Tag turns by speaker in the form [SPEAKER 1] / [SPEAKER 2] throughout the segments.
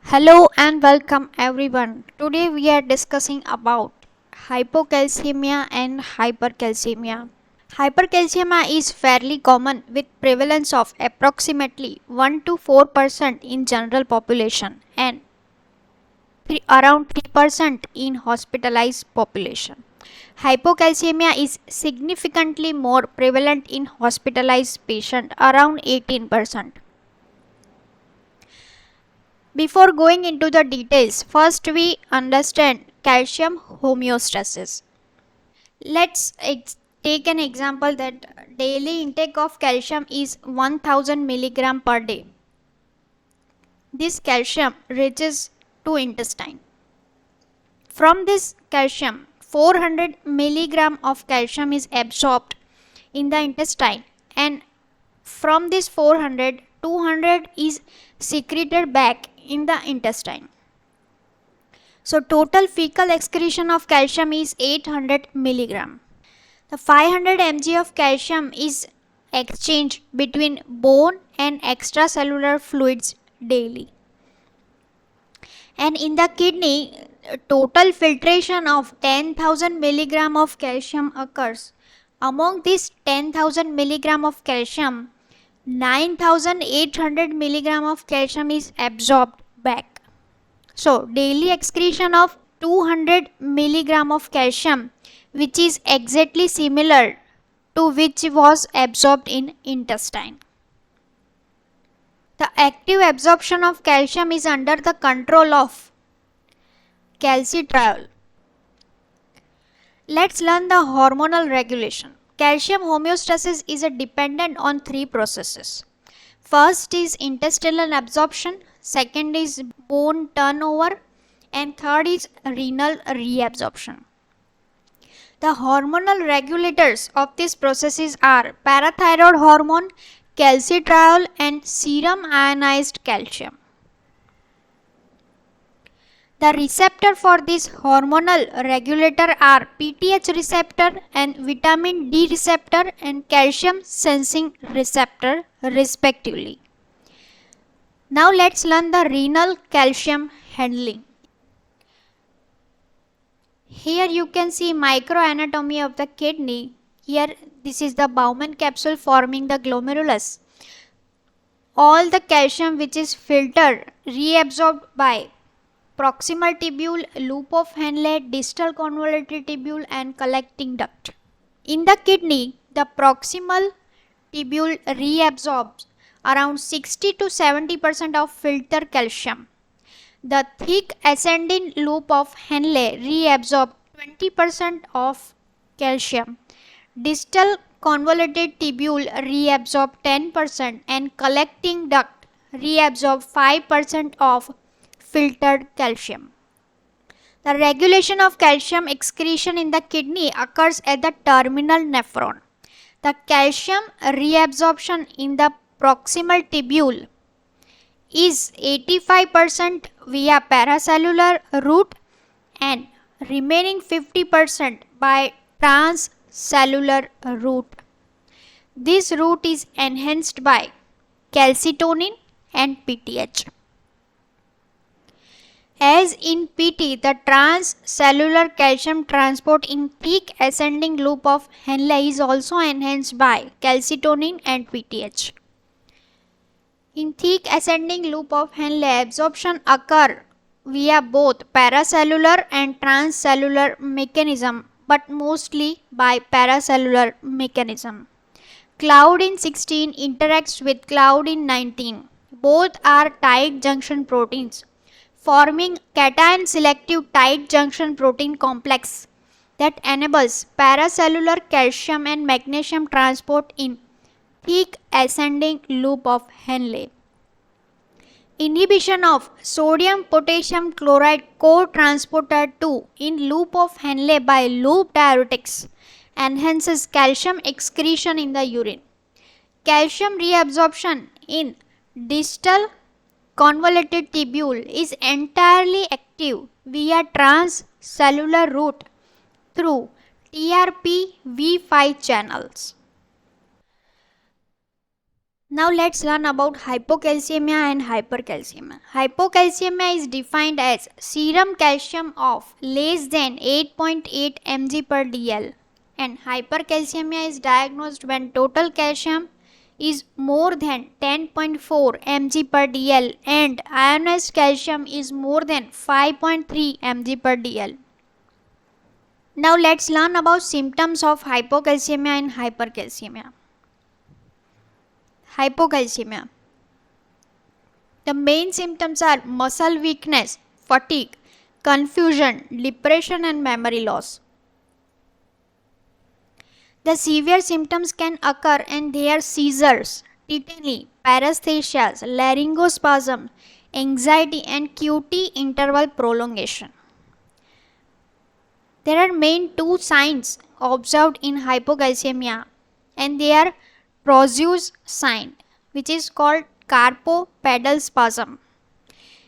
[SPEAKER 1] Hello and welcome everyone. Today we are discussing about hypocalcemia and hypercalcemia. Hypercalcemia is fairly common with prevalence of approximately 1 to 4% in general population and around 3% in hospitalized population. Hypocalcemia is significantly more prevalent in hospitalized patient around 18%. Before going into the details, first we understand calcium homeostasis. Take an example that daily intake of calcium is 1000 milligram per day. This calcium reaches to intestine. From this calcium, 400 milligram of calcium is absorbed in the intestine, and from this 400, 200 is secreted back in the intestine. So total fecal excretion of calcium is 800 milligram. The 500 mg of calcium is exchanged between bone and extracellular fluids daily. And in the kidney, total filtration of 10,000 milligram of calcium occurs. Among this 10,000 milligram of calcium, 9,800 milligram of calcium is absorbed back. So daily excretion of 200 milligram of calcium, which is exactly similar to which was absorbed in intestine. The active absorption of calcium is under the control of calcitriol. Let's learn the hormonal regulation. Calcium homeostasis is dependent on three processes. First is intestinal absorption, second is bone turnover, and third is renal reabsorption. The hormonal regulators of these processes are parathyroid hormone, calcitriol, and serum ionized calcium. The receptor for this hormonal regulator are PTH receptor and vitamin D receptor and calcium sensing receptor respectively. Now let's learn the renal calcium handling. Here you can see microanatomy of the kidney. Here this is the Bowman capsule forming the glomerulus. All the calcium which is filtered reabsorbed by proximal tubule, loop of Henle, distal convoluted tubule and collecting duct. In the kidney, the proximal tubule reabsorbs around 60 to 70% of filter calcium. The thick ascending loop of Henle reabsorbs 20% of calcium. Distal convoluted tubule reabsorb 10% and collecting duct reabsorb 5% of filtered calcium. The regulation of calcium excretion in the kidney occurs at the terminal nephron. The calcium reabsorption in the proximal tubule is 85% via paracellular route and remaining 50% by transcellular route. This route is enhanced by calcitonin and PTH. As in PT, the transcellular calcium transport in thick ascending loop of Henle is also enhanced by calcitonin and PTH. In thick ascending loop of Henle, absorption occurs via both paracellular and transcellular mechanism, but mostly by paracellular mechanism. Claudin 16 interacts with Claudin 19. Both are tight junction proteins, forming cation selective tight junction protein complex that enables paracellular calcium and magnesium transport in thick ascending loop of Henle. Inhibition of sodium potassium chloride co-transporter 2 in loop of Henle by loop diuretics enhances calcium excretion in the urine. Calcium reabsorption in distal convoluted tubule is entirely active via transcellular route through TRPV5 channels. Now let's learn about hypocalcemia and hypercalcemia. Hypocalcemia is defined as serum calcium of less than 8.8 mg per dl, and hypercalcemia is diagnosed when total calcium is more than 10.4 mg per dl and ionized calcium is more than 5.3 mg per dl. Now let's learn about symptoms of hypocalcemia and hypercalcemia. Hypocalcemia. The main symptoms are muscle weakness, fatigue, confusion, depression, and memory loss. The severe symptoms can occur and they are seizures, tetany, paresthesias, laryngospasm, anxiety, and QT interval prolongation. There are main two signs observed in hypocalcemia, and they are Proseu's sign, which is called carpal spasm.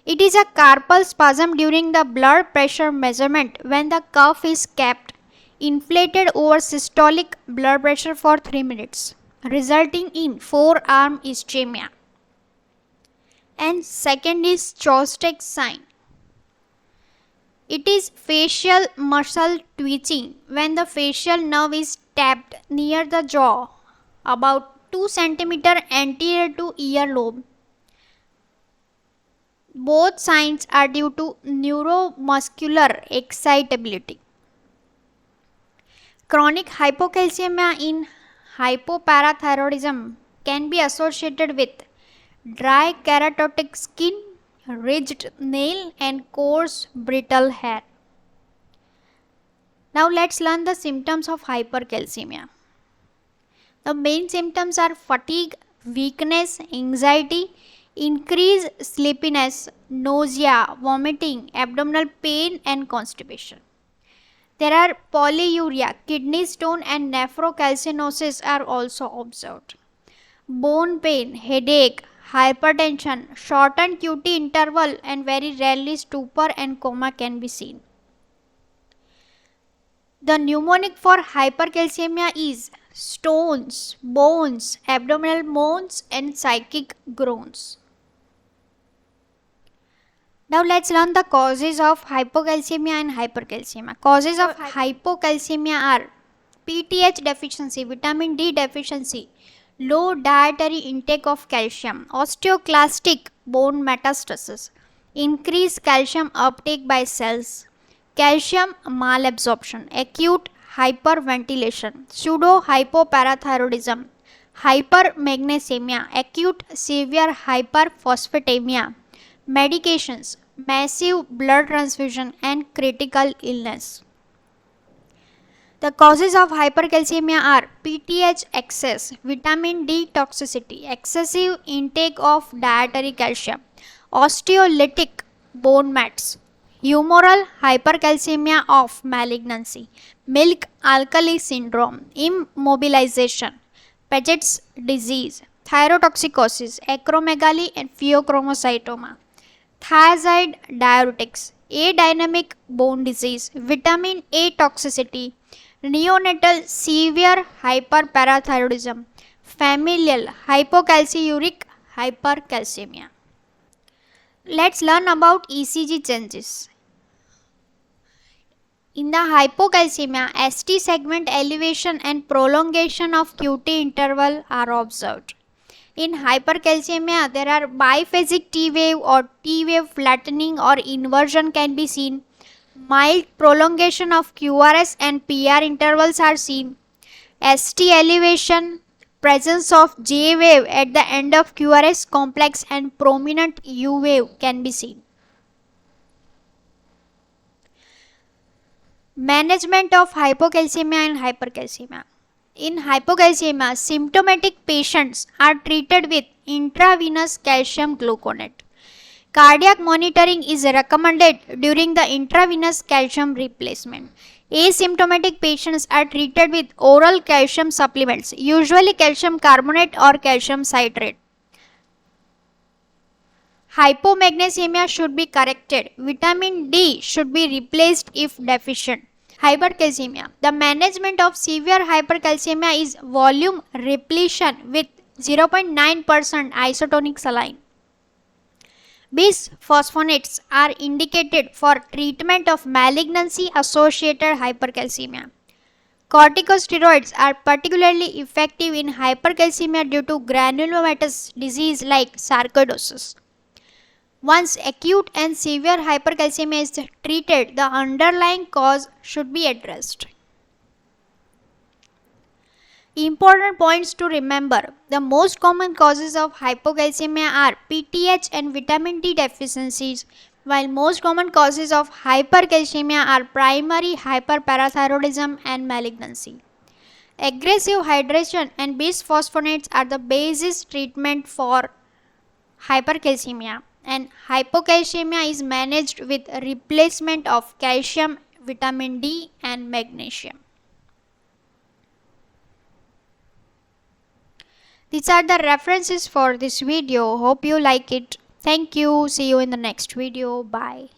[SPEAKER 1] It is a carpal spasm during the blood pressure measurement when the cuff is kept inflated over systolic blood pressure for 3 minutes, resulting in forearm ischemia. And second is Chostek's sign. It is facial muscle twitching when the facial nerve is tapped near the jaw, about 2 cm anterior to earlobe. Both signs are due to neuromuscular excitability. Chronic hypocalcemia in hypoparathyroidism can be associated with dry keratotic skin, ridged nail, and coarse brittle hair. Now let's learn the symptoms of hypercalcemia. The main symptoms are fatigue, weakness, anxiety, increased sleepiness, nausea, vomiting, abdominal pain, and constipation. There are polyuria, kidney stone, and nephrocalcinosis are also observed. Bone pain, headache, hypertension, shortened QT interval, and very rarely stupor and coma can be seen. The mnemonic for hypercalcemia is stones, bones, abdominal moans, and psychic groans. Now let's learn the causes of hypocalcemia and hypercalcemia. Causes of hypocalcemia are PTH deficiency, vitamin D deficiency, low dietary intake of calcium, osteoclastic bone metastasis, increased calcium uptake by cells, calcium malabsorption, acute hyperventilation, pseudo hypoparathyroidism, hypermagnesemia, acute severe hyperphosphatemia, medications, massive blood transfusion, and critical illness. The causes of hypercalcemia are PTH excess, vitamin D toxicity, excessive intake of dietary calcium, osteolytic bone mats, humoral hypercalcemia of malignancy, milk alkali syndrome, immobilization, Paget's disease, thyrotoxicosis, acromegaly, and pheochromocytoma, thiazide diuretics, adynamic bone disease, vitamin A toxicity, neonatal severe hyperparathyroidism, familial hypocalciuric hypercalcemia. Let's learn about ECG changes. In the hypocalcemia, ST segment elevation and prolongation of QT interval are observed. In hypercalcemia, there are biphasic T wave or T wave flattening or inversion can be seen. Mild prolongation of QRS and PR intervals are seen. ST elevation, presence of J wave at the end of QRS complex, and prominent U wave can be seen. Management of hypocalcemia and hypercalcemia. In hypocalcemia, symptomatic patients are treated with intravenous calcium gluconate. Cardiac monitoring is recommended during the intravenous calcium replacement. Asymptomatic patients are treated with oral calcium supplements, usually calcium carbonate or calcium citrate. Hypomagnesemia should be corrected. Vitamin D should be replaced if deficient. Hypercalcemia. The management of severe hypercalcemia is volume repletion with 0.9% isotonic saline. Bisphosphonates are indicated for treatment of malignancy associated hypercalcemia. Corticosteroids are particularly effective in hypercalcemia due to granulomatous disease like sarcoidosis. Once acute and severe hypercalcemia is treated, the underlying cause should be addressed. Important points to remember. The most common causes of hypocalcemia are PTH and vitamin D deficiencies, while most common causes of hypercalcemia are primary hyperparathyroidism and malignancy. Aggressive hydration and bisphosphonates are the basis treatment for hypercalcemia, and hypocalcemia is managed with replacement of calcium, vitamin D and magnesium. These are the references for this video. Hope you like it. Thank you. See you in the next video. Bye.